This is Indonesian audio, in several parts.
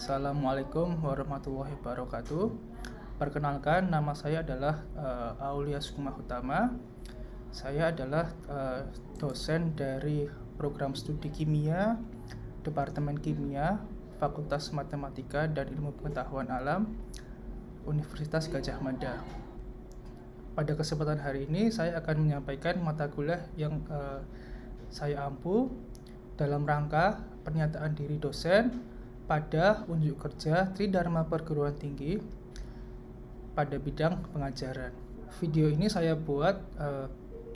Assalamualaikum warahmatullahi wabarakatuh. Perkenalkan, nama saya adalah Aulia Sukma Utama. Saya adalah dosen dari program studi kimia, Departemen Kimia, Fakultas Matematika dan Ilmu Pengetahuan Alam, Universitas Gadjah Mada. Pada kesempatan hari ini, saya akan menyampaikan mata kuliah yang saya ampu dalam rangka pernyataan diri dosen pada unjuk kerja Tridharma Perguruan Tinggi pada bidang pengajaran. Video ini saya buat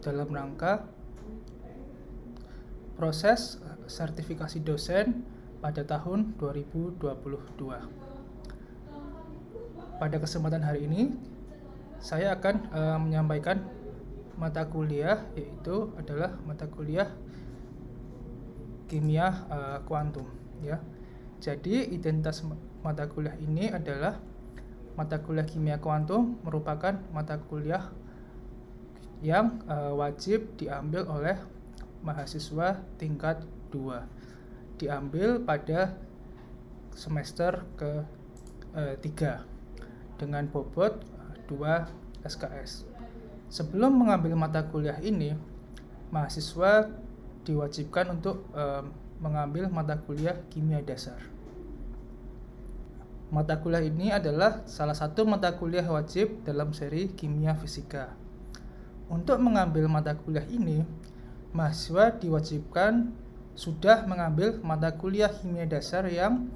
dalam rangka proses sertifikasi dosen pada tahun 2022. Pada kesempatan hari ini, saya akan menyampaikan mata kuliah, yaitu adalah mata kuliah kimia kuantum, ya. Jadi identitas mata kuliah ini adalah mata kuliah kimia kuantum merupakan mata kuliah yang wajib diambil oleh mahasiswa tingkat 2. Diambil pada semester ke-3 dengan bobot 2 SKS. Sebelum mengambil mata kuliah ini, mahasiswa diwajibkan untuk mengambil mata kuliah kimia dasar. Mata kuliah ini adalah salah satu mata kuliah wajib dalam seri kimia fisika. Untuk mengambil mata kuliah ini, mahasiswa diwajibkan sudah mengambil mata kuliah kimia dasar yang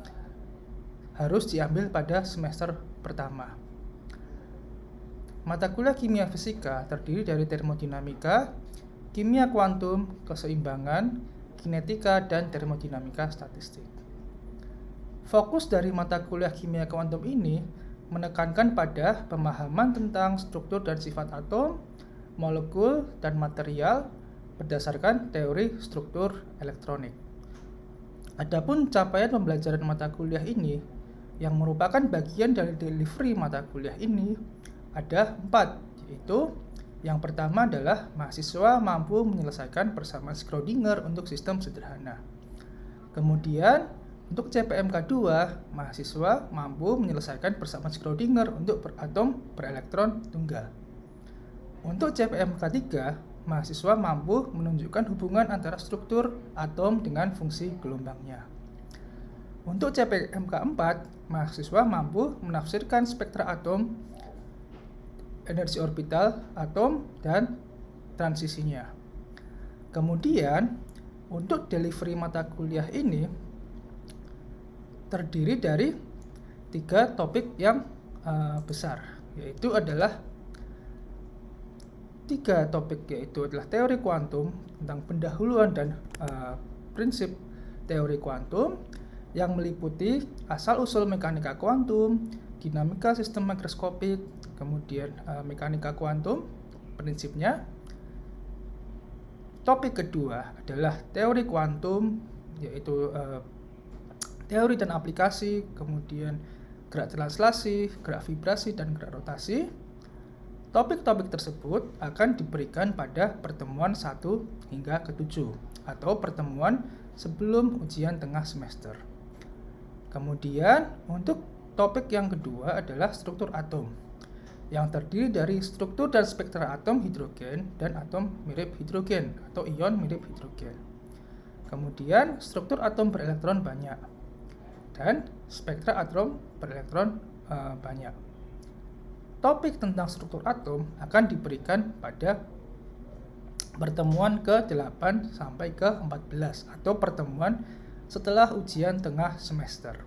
harus diambil pada semester pertama. Mata kuliah kimia fisika terdiri dari termodinamika, kimia kuantum, keseimbangan, kinetika, dan termodinamika statistik. Fokus dari mata kuliah kimia kuantum ini menekankan pada pemahaman tentang struktur dan sifat atom, molekul, dan material berdasarkan teori struktur elektronik. Adapun capaian pembelajaran mata kuliah ini yang merupakan bagian dari delivery mata kuliah ini ada 4, yaitu yang pertama adalah mahasiswa mampu menyelesaikan persamaan Schrödinger untuk sistem sederhana. Kemudian, untuk CPMK 2, mahasiswa mampu menyelesaikan persamaan Schrödinger untuk atom berelektron tunggal. Untuk CPMK 3, mahasiswa mampu menunjukkan hubungan antara struktur atom dengan fungsi gelombangnya. Untuk CPMK 4, mahasiswa mampu menafsirkan spektra atom, energi orbital atom, dan transisinya. Kemudian, untuk delivery mata kuliah ini terdiri dari 3 topik yang besar, yaitu adalah 3 topik, yaitu adalah teori kuantum tentang pendahuluan dan prinsip teori kuantum yang meliputi asal-usul mekanika kuantum, dinamika sistem mikroskopik, kemudian mekanika kuantum, prinsipnya. Topik kedua adalah teori kuantum, yaitu teori dan aplikasi, kemudian gerak translasi, gerak vibrasi, dan gerak rotasi. Topik-topik tersebut akan diberikan pada pertemuan 1 hingga ke-7 atau pertemuan sebelum ujian tengah semester. Kemudian untuk topik yang kedua adalah struktur atom, yang terdiri dari struktur dan spektra atom hidrogen dan atom mirip hidrogen atau ion mirip hidrogen. Kemudian struktur atom berelektron banyak dan spektra atom berelektron banyak. Topik tentang struktur atom akan diberikan pada pertemuan ke-8 sampai ke-14 atau pertemuan setelah ujian tengah semester.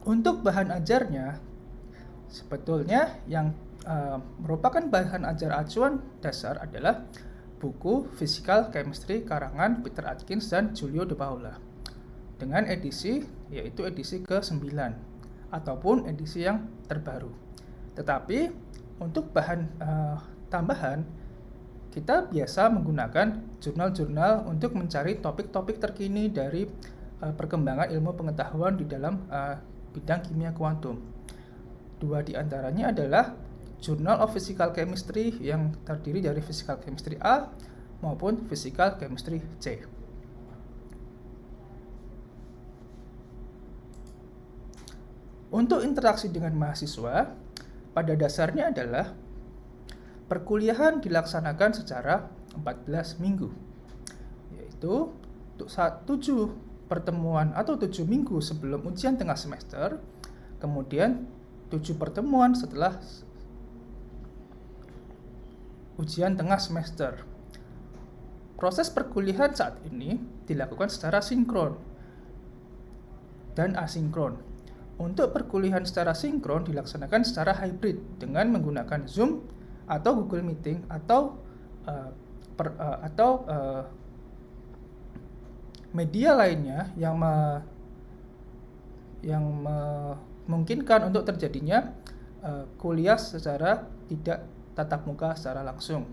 Untuk bahan ajarnya, sebetulnya yang merupakan bahan ajar acuan dasar adalah buku Physical Chemistry karangan Peter Atkins dan Giulio De Paula dengan edisi, yaitu edisi ke-9 ataupun edisi yang terbaru. Tetapi untuk bahan tambahan, kita biasa menggunakan jurnal-jurnal untuk mencari topik-topik terkini dari perkembangan ilmu pengetahuan di dalam bidang kimia kuantum. 2 di antaranya adalah Journal of Physical Chemistry yang terdiri dari Physical Chemistry A maupun Physical Chemistry C. Untuk interaksi dengan mahasiswa, pada dasarnya adalah perkuliahan dilaksanakan secara 14 minggu, yaitu untuk 7 pertemuan atau 7 minggu sebelum ujian tengah semester, kemudian 7 pertemuan setelah ujian tengah semester. Proses perkuliahan saat ini dilakukan secara sinkron dan asinkron. Untuk perkuliahan secara sinkron dilaksanakan secara hybrid dengan menggunakan Zoom atau Google Meeting atau media lainnya yang memungkinkan untuk terjadinya kuliah secara tidak tatap muka secara langsung.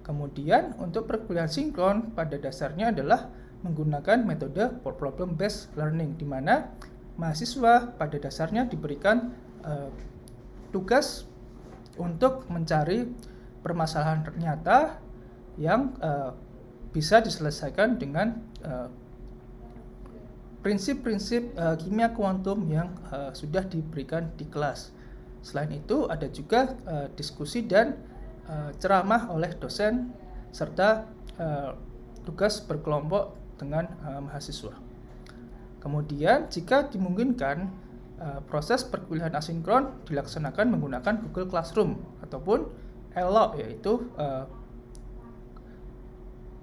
Kemudian untuk perkuliahan sinkron pada dasarnya adalah menggunakan metode problem based learning, di mana mahasiswa pada dasarnya diberikan tugas untuk mencari permasalahan nyata yang bisa diselesaikan dengan prinsip-prinsip kimia kuantum yang sudah diberikan di kelas. Selain itu ada juga diskusi dan ceramah oleh dosen serta tugas berkelompok dengan mahasiswa. Kemudian jika dimungkinkan, proses perkuliahan asinkron dilaksanakan menggunakan Google Classroom ataupun ELO, yaitu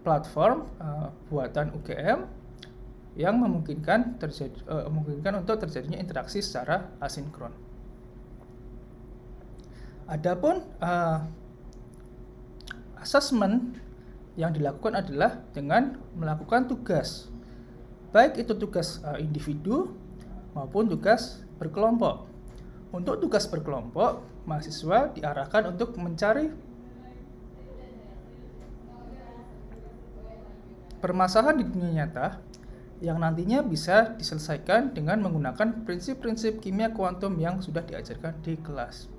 platform buatan UGM yang memungkinkan untuk terjadinya interaksi secara asinkron. Adapun asesmen yang dilakukan adalah dengan melakukan tugas, baik itu tugas individu maupun tugas berkelompok. Untuk tugas berkelompok, mahasiswa diarahkan untuk mencari permasalahan di dunia nyata yang nantinya bisa diselesaikan dengan menggunakan prinsip-prinsip kimia kuantum yang sudah diajarkan di kelas.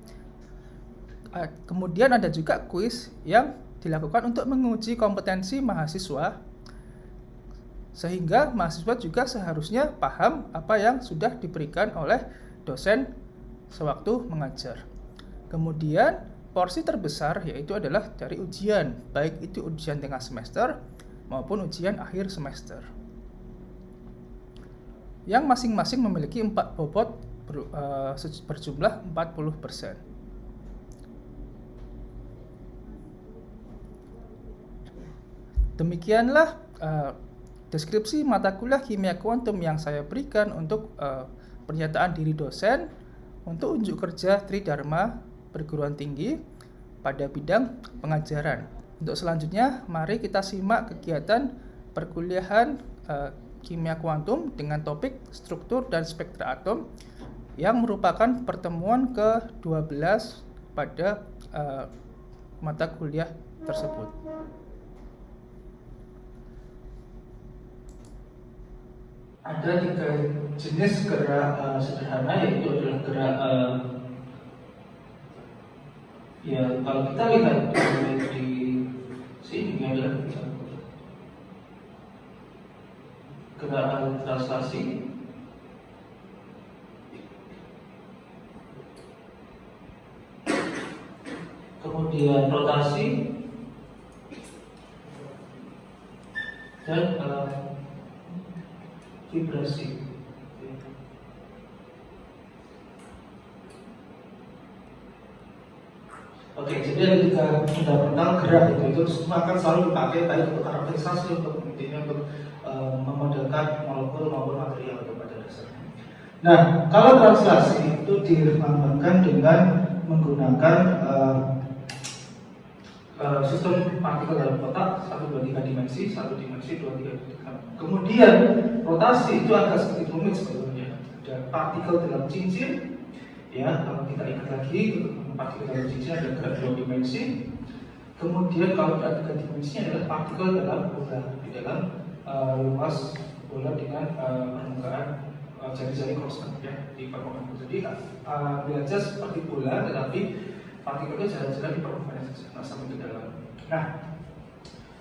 Kemudian ada juga kuis yang dilakukan untuk menguji kompetensi mahasiswa, sehingga mahasiswa juga seharusnya paham apa yang sudah diberikan oleh dosen sewaktu mengajar. Kemudian porsi terbesar yaitu adalah dari ujian, baik itu ujian tengah semester maupun ujian akhir semester, yang masing-masing memiliki 4 bobot berjumlah 40%. Demikianlah deskripsi mata kuliah kimia kuantum yang saya berikan untuk pernyataan diri dosen untuk unjuk kerja Tridharma perguruan tinggi pada bidang pengajaran. Untuk selanjutnya, mari kita simak kegiatan perkuliahan kimia kuantum dengan topik struktur dan spektra atom yang merupakan pertemuan ke-12 pada mata kuliah tersebut. Ada 3 jenis gerak sederhana, yaitu adalah gerak kalau kita lihat di sini adalah gerak translasi, kemudian rotasi, dan vibrasi. Oke, jadi ada 3 fundamental gerak itu semua akan selalu dipakai baik untuk karakterisasi, untuk memodelkan molekul maupun material pada dasarnya. Nah, kalau translasi itu dilambangkan dengan menggunakan sistem partikel dalam kotak 1, 2, 3 dimensi, 1 dimensi, 2, 3 dimensi. Kemudian rotasi itu agak sedikit rumit sebetulnya. Ada partikel dalam cincin, ya, kalau kita ingat lagi, partikel dalam cincin ada gerak 2 dimensi. Kemudian kalau ada 3 dimensi adalah partikel dalam bola, di dalam luas bola dengan permukaan jari-jari konstan, ya, di permukaan. Jadi belajar seperti bola, tetapi partikel itu jalan-jalan di permukaan saja, nggak sampai ke dalam. Nah,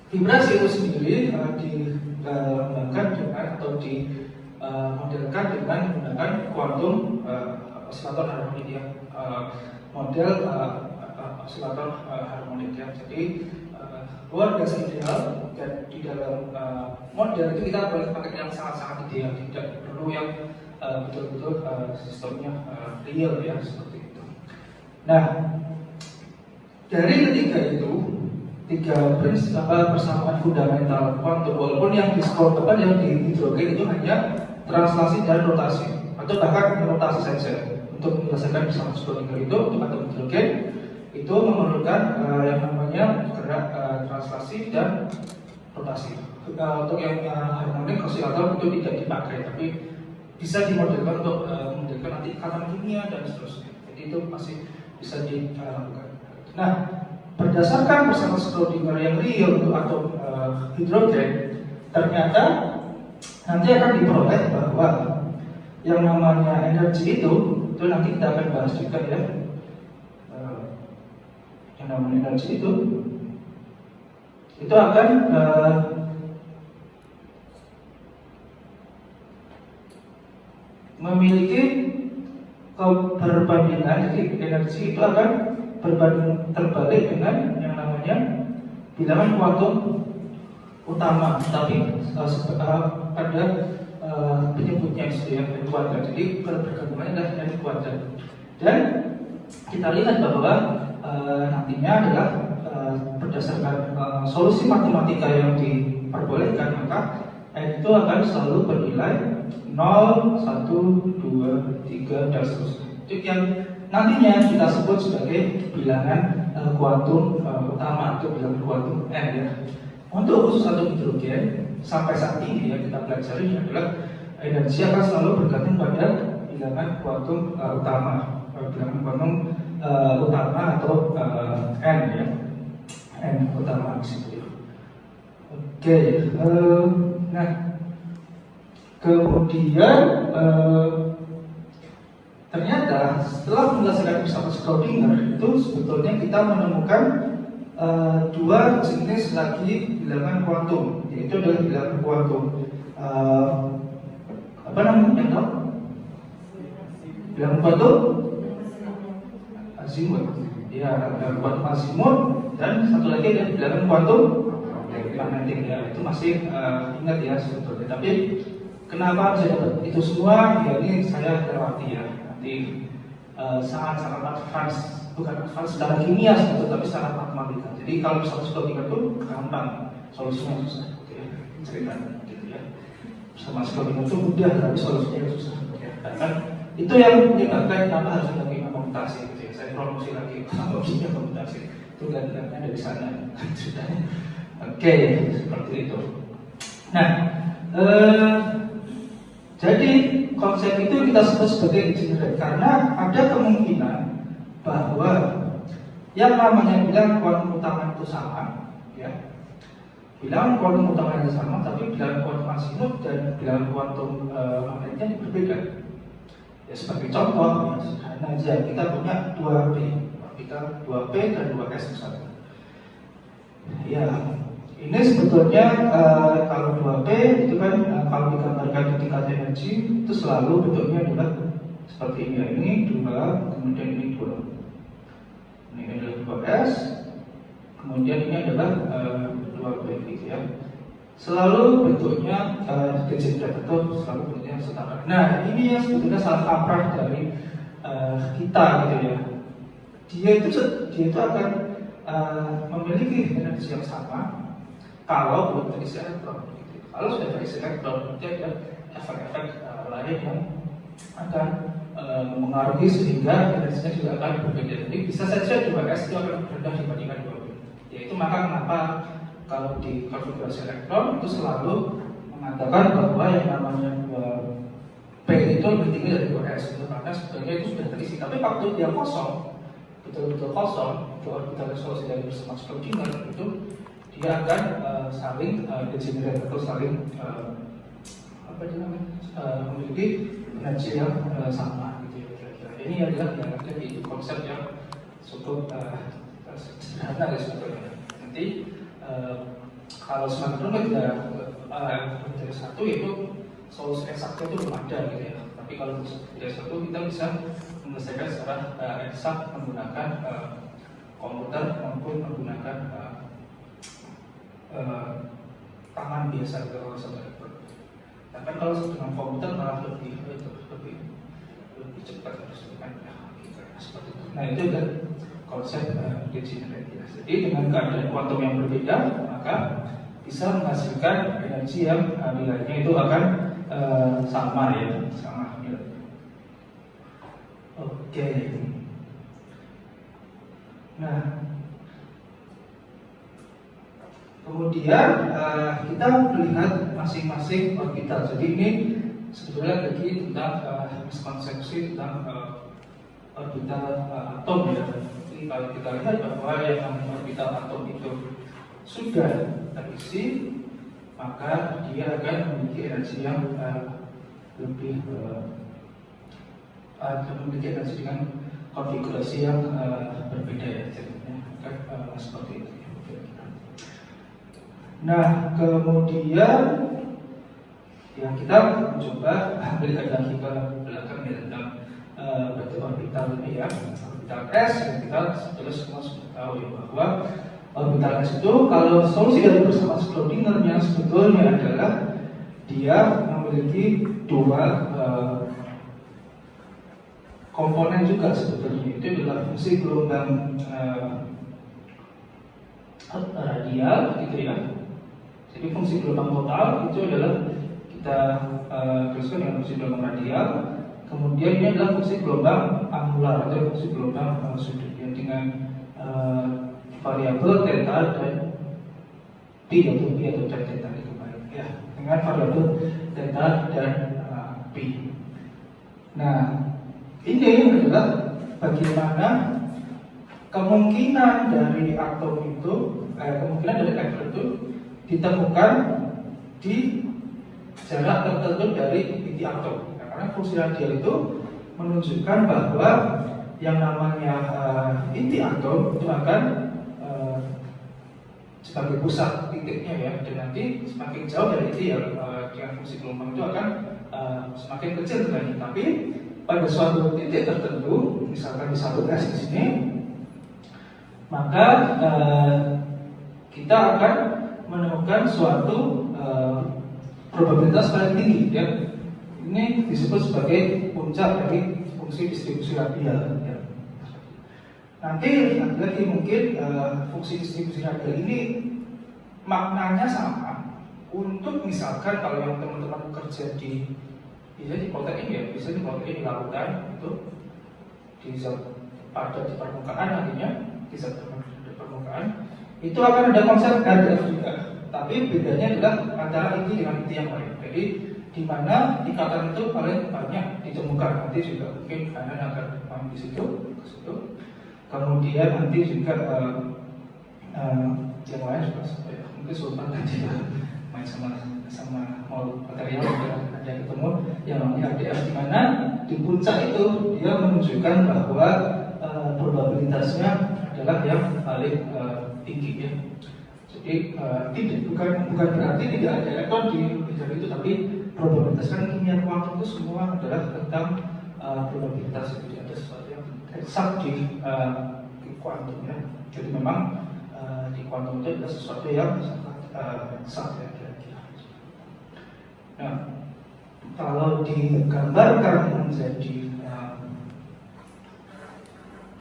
vibrasi itu sendiri dikembangkan dengan atau dimodelkan dengan menggunakan kuantum osilator harmonik ya, model osilator harmonik ya. Jadi luar biasa ideal, dan di dalam model itu kita boleh pakai yang sangat-sangat ideal, tidak perlu yang betul-betul sistemnya real ya, seperti itu. Nah, dari ketiga itu, tiga prinsip persamaan fundamental kuantum, walaupun yang di hidrogen itu hanya translasi dan rotasi, atau bahkan rotasi saja. Untuk menyelesaikan persamaan Schrödinger itu untuk atom hidrogen itu memerlukan yang namanya gerak translasi dan rotasi. Untuk yang harmonik osilator itu tidak dipakai, tapi bisa dimodelkan untuk memodelkan nanti ikatan kimia dan seterusnya. Jadi itu masih bisa dilakukan. Nah, berdasarkan persamaan Schrödinger yang real untuk atom hidrogen, ternyata nanti akan diperoleh bahwa yang namanya energi itu nanti kita akan bahas juga ya. Yang namanya energi itu akan memiliki perbandingan. Jadi energi itu akan berbanding terbalik dengan yang namanya bilangan kuantum utama, tapi pada penyebutnya itu ya, n kuadrat. Jadi pergabungannya adalah n kuadrat. Dan kita lihat bahwa nantinya adalah berdasarkan solusi matematika yang diperbolehkan, maka n itu akan selalu bernilai 0, 1, 2, 3 dan seterusnya. Itu yang nantinya kita sebut sebagai bilangan kuantum utama atau bilangan kuantum n ya. Untuk khusus atom hidrogen sampai saat ini ya kita pelajari adalah energi akan selalu bergantung pada bilangan kuantum utama, bilangan kuantum utama atau n ya, n utama di situ. Oke, nah kemudian ternyata setelah menyelesaikan persamaan Schrödinger itu sebetulnya kita menemukan dua jenis lagi bilangan kuantum, yaitu adalah bilangan kuantum apa namanya yang tahu? Bilangan kuantum azimut, ya, bilangan kuantum azimut, dan satu lagi adalah bilangan kuantum magnetik ya. Itu masih ingat ya sebetulnya. Tapi kenapa bisa dapat itu semua? Ya ini saya lewati ya. Nanti sangat-sangat advance, bukan advance secara kimia sebetulnya, tapi secara matematika. Jadi kalau misalnya Schrödinger itu gampang, solusinya susah, gitu ya, ceritanya gitu ya. Sama Schrödinger itu mudah, tapi solusinya susah. Ya. Kan itu yang menyebabkan kenapa harus lagi komputasi, gitu ya. Saya promosi lagi opsinya komputasi. Itu lihat-lihatnya dari sana ceritanya. Oke, seperti itu. Nah, jadi konsep itu kita sebut sebagai degenerate karena ada kemungkinan bahwa yang namanya bilangan kuantum utama itu sama, ya. Bilangan kuantum utama itu sama, tapi bilangan kuantum azimut dan bilangan kuantum magnetiknya berbeda. Ya sebagai contoh, ya, sederhana aja, kita punya 2P, kita 2P dan 2S misalnya. Ya, ini sebetulnya kalau 2P itu kan kalau digambarkan di tingkat energi itu selalu bentuknya adalah seperti ini ya. Ini 2, kemudian ini 2. Ini adalah 2S, kemudian ini adalah 2P gitu ya. Selalu bentuknya degenerate atau selalu bentuknya setara. Nah, ini yang sebetulnya salah kaprah dari kita gitu ya. Dia itu akan memiliki energi yang sama kalau belum terisi elektron. Gitu. Kalau sudah terisi elektron, berarti ada efek-efek lain yang akan mengaruhi sehingga energinya juga akan berbeda. Jadi bisa saja 2S itu akan rendah dibandingkan 2P. Yaitu maka kenapa kalau di konfigurasi elektron itu selalu mengatakan bahwa yang namanya 2P itu lebih tinggi dari 2S itu karena sebetulnya itu sudah terisi. Tapi waktu dia kosong, betul-betul kosong, itu orbital resolusi dari persamaan Schrödinger itu dia akan saling degenerate atau saling memiliki energi yang sama gitu ya kira-kira. Ini adalah konsep yang cukup sederhana ya sebetulnya. Nanti kalau semakin rumit ya dari satu itu solusi eksaknya itu belum ada gitu ya. Tapi kalau dari satu kita bisa menyelesaikan secara eksak menggunakan komputer maupun menggunakan tangan biasa gitu kalau seperti itu. Tapi kalau dengan komputer malah lebih cepat harus kan ya, gitu, seperti itu. Nah itu kan konsep degeneratif. Jadi dengan keadaan kuantum yang berbeda maka bisa menghasilkan energi yang nilainya itu akan sama ya, sama nilai. Oke. Nah, kemudian kita melihat masing-masing orbital. Jadi ini sebetulnya lagi tentang miskonsepsi tentang orbital atom ya. Jadi kalau kita lihat bahwa yang namanya orbital atom itu sudah terisi, maka dia akan memiliki energi yang lebih memiliki energi dengan konfigurasi yang berbeda ya, jadinya seperti itu. Nah, kemudian ya kita mencoba melihat lagi ke belakang ya tentang bentuk orbital ini ya, orbital S yang kita terus semua sudah tahu ya bahwa orbital S itu kalau solusi dari persamaan Schrödingernya sebetulnya adalah dia memiliki dua komponen juga sebetulnya. Itu adalah fungsi gelombang radial gitu ya. Jadi fungsi gelombang total itu adalah kita tuliskan dengan fungsi gelombang radial. Kemudian ini adalah fungsi gelombang angular atau fungsi gelombang sudut yang dengan variabel theta dan pi atau tan theta itu baik ya, dengan variabel theta dan pi. Nah, ini adalah bagaimana kemungkinan dari atom itu, kemungkinan dari atom itu ditemukan di jarak tertentu dari inti atom. Nah, karena fungsi radial itu menunjukkan bahwa yang namanya inti atom itu akan sebagai pusat titiknya ya, dan nanti semakin jauh dari inti ya, dengan fungsi gelombang itu akan semakin kecil sebenarnya. Tapi pada suatu titik tertentu, misalkan di satu S di sini, maka kita akan menemukan suatu probabilitas paling tinggi ya. Ini disebut sebagai puncak dari fungsi distribusi radial ya. Nanti lagi mungkin fungsi distribusi radial ini maknanya sama untuk misalkan kalau yang teman-teman kerja di Politeknik ya, bisa di Politeknik di lautan itu di zat padat di permukaan, nantinya di zat di permukaan itu akan ada konsep RDF juga, tapi bedanya adalah antara inti dengan inti yang lain. Jadi di mana ikatan itu paling banyak ditemukan, nanti juga mungkin kalian akan paham di situ, ke situ. Kemudian nanti juga yang lain juga mungkin sultan nanti main sama mau material ada ketemu yang namanya RDF, di mana di puncak itu dia menunjukkan bahwa probabilitasnya adalah yang paling tinggi ya. Jadi bukan berarti tidak ada elektron di bidang itu, tapi probabilitas kan kimia kuantum itu semua adalah tentang probabilitas. Jadi ada sesuatu yang eksak di kuantum ya. Jadi memang di kuantum itu adalah sesuatu yang sangat eksak ya kira-kira. Nah, kalau digambarkan menjadi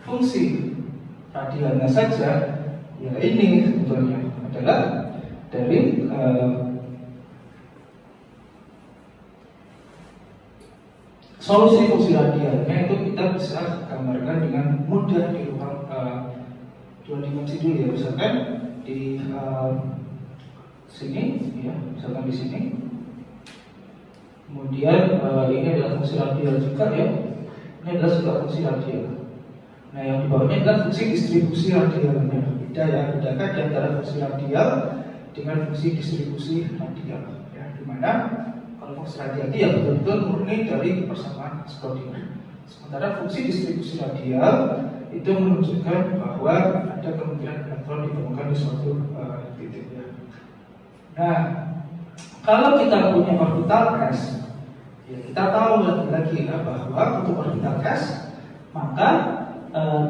fungsi radialnya saja, ya ini sebetulnya adalah dari solusi fungsi radialnya itu kita bisa gambarkan dengan mudah di ruang dua dimensi dulu ya, misalkan di sini ya, misalkan di sini. Kemudian ini adalah fungsi radial juga ya, ini adalah juga fungsi radial. Nah, yang di bawahnya adalah fungsi distribusi radialnya. Beda ya, bedakan di antara fungsi radial dengan fungsi distribusi radial ya, dimana kalau fungsi radial itu ya betul-betul murni dari persamaan Schrödinger. Sementara fungsi distribusi radial itu menunjukkan bahwa ada kemungkinan elektron ditemukan di suatu titik. Nah, kalau kita punya orbital s, ya kita tahu lagi ya bahwa untuk orbital s, maka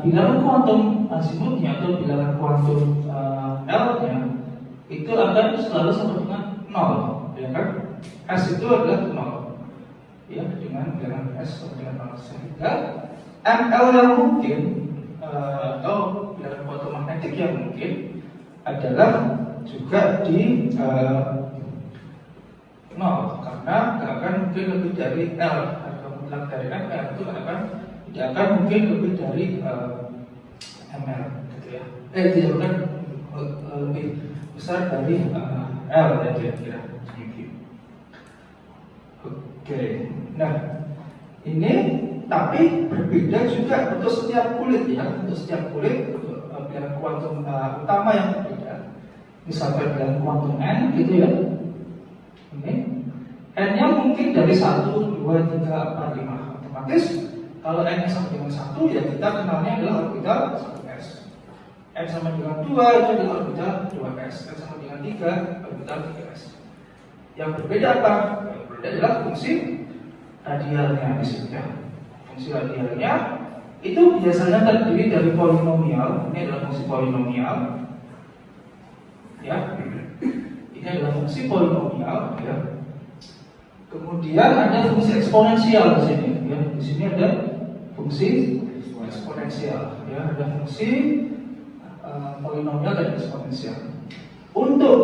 bilangan kuantum azimutnya atau bilangan kuantum L-nya itu akan selalu sama dengan 0, ya kan? S itu adalah 0, ya, dengan bilangan S sama dengan 0, sehingga ML yang mungkin atau bilangan kuantum magnetik yang mungkin adalah juga di 0, karena nggak akan mungkin lebih dari L, atau mutlak dari ML itu tidak akan mungkin lebih dari ML, gitu ya. Tidak akan lebih besar dari L, ya kira-kira. Oke, nah ini tapi berbeda juga untuk setiap kulit ya, untuk setiap kulit bilangan kuantum utama yang berbeda. Misalkan bilangan kuantum N gitu ya. Ini N-nya mungkin dari 1, 2, 3, 4, 5. Otomatis kalau N-nya sama dengan 1 ya kita kenalnya adalah orbital 1s. N sama dengan 2 itu adalah orbital 2s. N sama dengan 3 orbital 3s. Yang berbeda apa? Yang berbeda adalah fungsi radialnya di sini ya. Fungsi radialnya itu biasanya terdiri dari polinomial. Ini adalah fungsi polinomial. Ya. Ini adalah fungsi polinomial ya. Kemudian ada fungsi eksponensial di sini ya. Di sini ada fungsi eksponensial ya, ada fungsi polinomial dan eksponensial. Untuk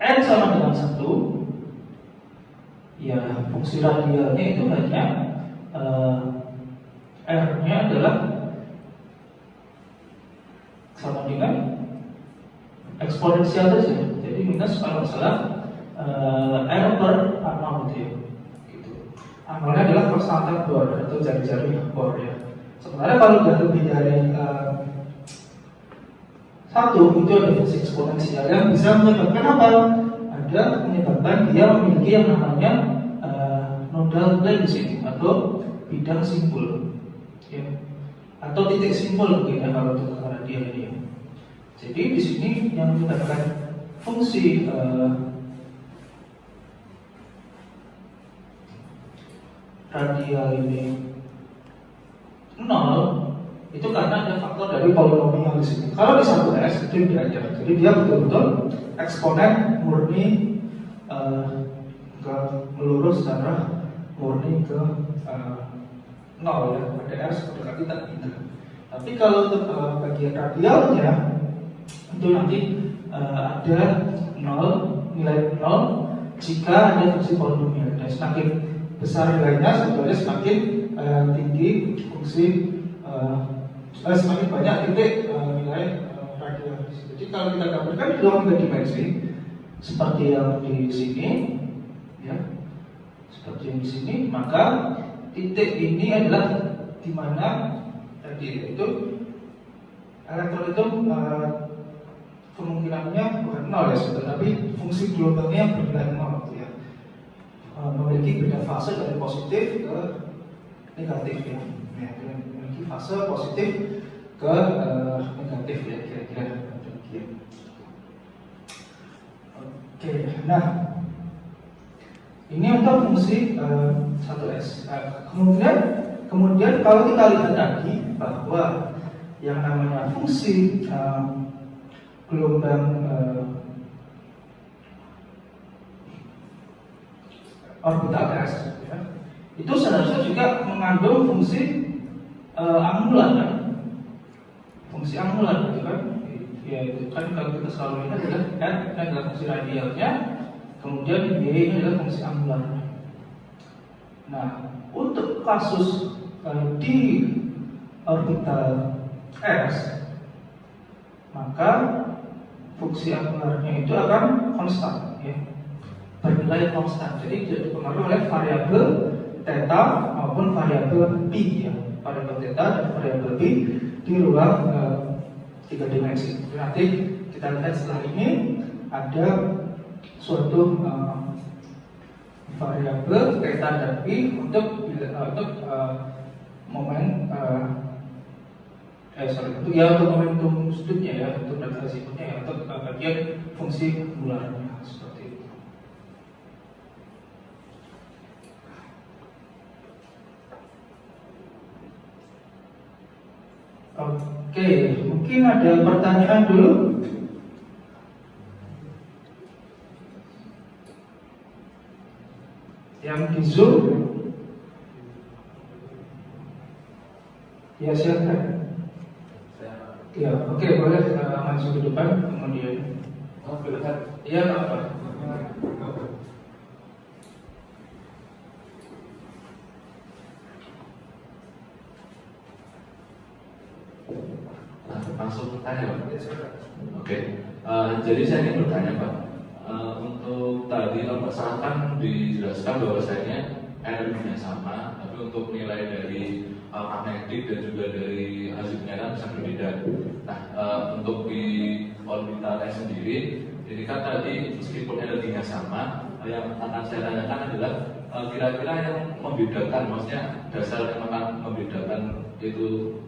N sama dengan 1 ya, fungsi radialnya itu hanya R-nya adalah sama dengan eksponensial saja. Jadi minus kalau salah R per A0 gitu ya. Gitu. A0-nya adalah konstanta Bohr atau jari-jari Bohr ya. Sementara kalau sudah lebih dari 1 itu ada fungsi eksponensial yang bisa menyebabkan apa? Ada menyebabkan dia memiliki yang namanya nodal plane di sini atau bidang simpul, ya. Atau titik simpul mungkin ya kalau untuk radial ini. Jadi di sini yang menyebabkan fungsi radial ini 0 itu karena ada faktor dari polinomial di sini. Kalau di 1s itu tidak ada. Jadi dia betul-betul eksponen murni melurus secara murni ke 0 ya. Pada r seperti kita tidak. Tapi kalau untuk bagian radialnya itu nanti ada 0, nilai 0 jika ada fungsi polinomial. Dan semakin besar nilainya sebetulnya semakin tinggi fungsi semakin banyak titik nilai radial. Jadi kalau kita gambarkan di dalam 3 dimensi seperti yang di sini, ya, seperti yang di sini, maka titik ini adalah di mana tadi itu elektron itu kemungkinannya bukan 0 ya sebetulnya, tapi fungsi gelombangnya bernilai 0 gitu ya. Memiliki beda fase dari positif ke negatif ya. Memiliki fase positif ke negatif ya, kira-kira demikian. Oke, nah ini untuk fungsi 1s. Kemudian kalau kita lihat lagi bahwa yang namanya fungsi gelombang orbital s ya, itu seharusnya juga mengandung fungsi angular kan? Fungsi angular gitu kan? Ya itu kan kalau kita selalu lihat adalah n adalah fungsi radialnya, kemudian y ini adalah fungsi angular. Nah, untuk kasus di orbital s, maka fungsi angularnya itu akan konstan ya, bernilai konstan. Jadi tidak dipengaruhi oleh variabel theta maupun variabel pi ya, variabel theta dan variabel pi di ruang 3 dimensi. Jadi nanti kita lihat setelah ini ada suatu variabel theta dan pi untuk untuk momentum sudutnya ya, untuk radiasi sudutnya ya, untuk bagian fungsi angularnya seperti itu. Oke, mungkin ada pertanyaan dulu. Yang di Zoom, ya silakan. Ya, oke, boleh maju ke depan, kemudian. Oh, silakan. Iya, Pak. Langsung bertanya, Pak. Oke. Jadi saya ingin bertanya, Pak. Untuk tadi misalkan dijelaskan bahwasanya energinya sama, tapi untuk nilai dari magnetik dan juga dari hasilnya kan bisa berbeda. Nah, untuk di orbital S sendiri, jadi kan tadi meskipun energinya sama, yang akan saya tanyakan adalah kira-kira yang membedakan, maksudnya dasar yang akan membedakan itu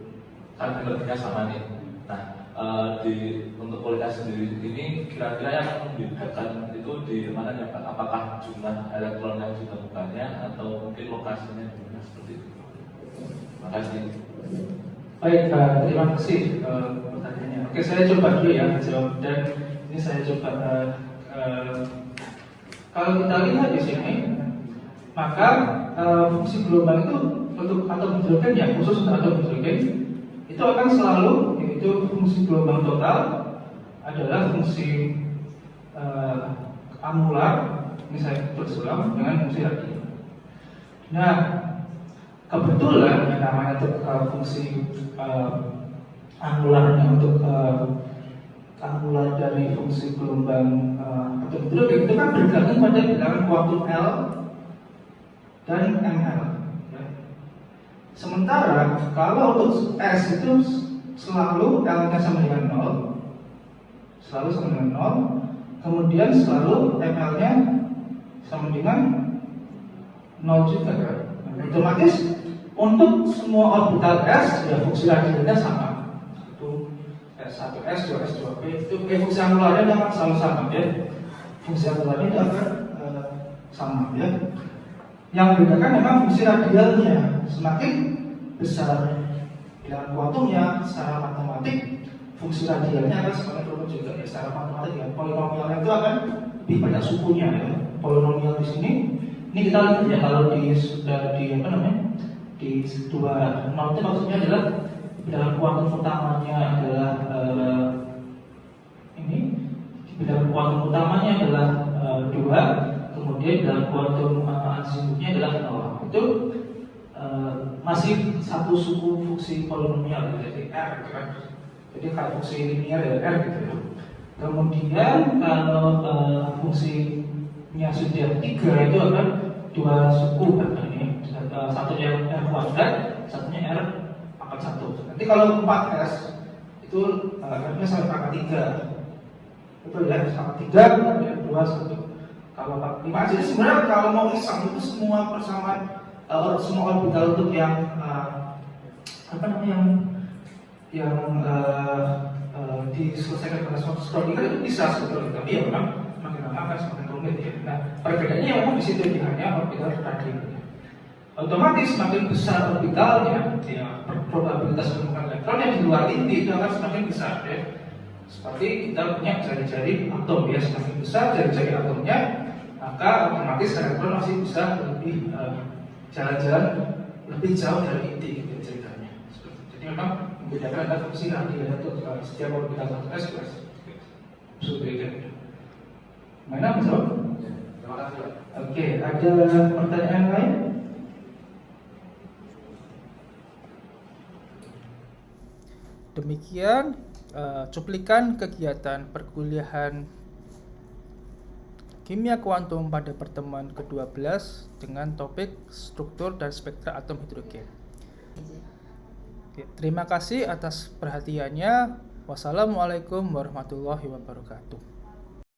kan energinya sama nih. Nah, untuk kualitas sendiri ini kira-kira yang membedakan itu di mana ya Pak? Apakah jumlah elektron yang ditemukannya atau mungkin lokasinya di mana seperti itu? Terima kasih. Baik, terima kasih pertanyaannya. Oke, saya coba dulu ya jawab, dan ini saya coba kalau kita lihat di sini, maka fungsi gelombang itu untuk atom hidrogen ya, khusus untuk atom hidrogen itu akan selalu, yaitu fungsi gelombang total adalah fungsi anular, ini saya berulang, dengan fungsi radial. Nah, kebetulan yang namanya untuk fungsi anularnya, untuk anular dari fungsi gelombang atom hidrogen itu kan bergantung pada bilangan kuantum L dan ML. Sementara kalau untuk S itu selalu L-nya sama dengan 0, selalu sama dengan 0, kemudian selalu ML-nya sama dengan 0 juga kan. Otomatis untuk semua orbital S ya fungsi radialnya sama. Itu S1S, 2S, 2P itu fungsi angularnya akan selalu sama ya. Fungsi angularnya itu akan sama ya. Yang membedakan memang fungsi radialnya. Semakin besar bilangan kuantumnya secara matematik, fungsi radialnya akan semakin turun juga ya, secara matematik ya. Polinomialnya itu akan lebih banyak sukunya ya. Polinomial di sini, ini kita lihat ya, kalau sudah di apa namanya, di 2 nol itu maksudnya adalah bilangan kuantum utamanya adalah ini, bilangan kuantum utamanya adalah 2, kemudian bilangan kuantum azimutnya adalah 0. Itu masih satu suku fungsi polinomial, jadi R gitu kan. Jadi kalau fungsi linear ya R gitu ya. Kemudian kalau fungsinya sudah 3 itu akan 2 suku kan ini. Satunya R kuadrat, satunya R pangkat 1. Nanti kalau 4S itu R-nya sampai pangkat 3. Itu ya, pangkat 3 kemudian 2, 1. Kalau 5, jadi sebenarnya kalau mau iseng itu semua persamaan semua orbital untuk yang apa namanya yang diselesaikan pada Schrödinger itu bisa sebetulnya, tapi ya memang semakin lama akan semakin rumit ya. Nah, perbedaannya memang di situ hanya orbital radial. Otomatis semakin besar orbitalnya, ya probabilitas menemukan elektron yang di luar inti itu akan semakin besar ya. Seperti kita punya jari-jari atom ya, semakin besar jari-jari atomnya, maka otomatis elektron masih bisa lebih jalan-jalan lebih jauh dari inti gitu ceritanya. Jadi memang membedakan ada fungsi radial itu setiap orbital satu S plus berbeda. Mana menjawab? Terima kasih. Oke, ada pertanyaan lain? Demikian cuplikan kegiatan perkuliahan Kimia Kuantum pada pertemuan ke-12 dengan topik struktur dan spektra atom hidrogen. Terima kasih atas perhatiannya. Wassalamualaikum warahmatullahi wabarakatuh.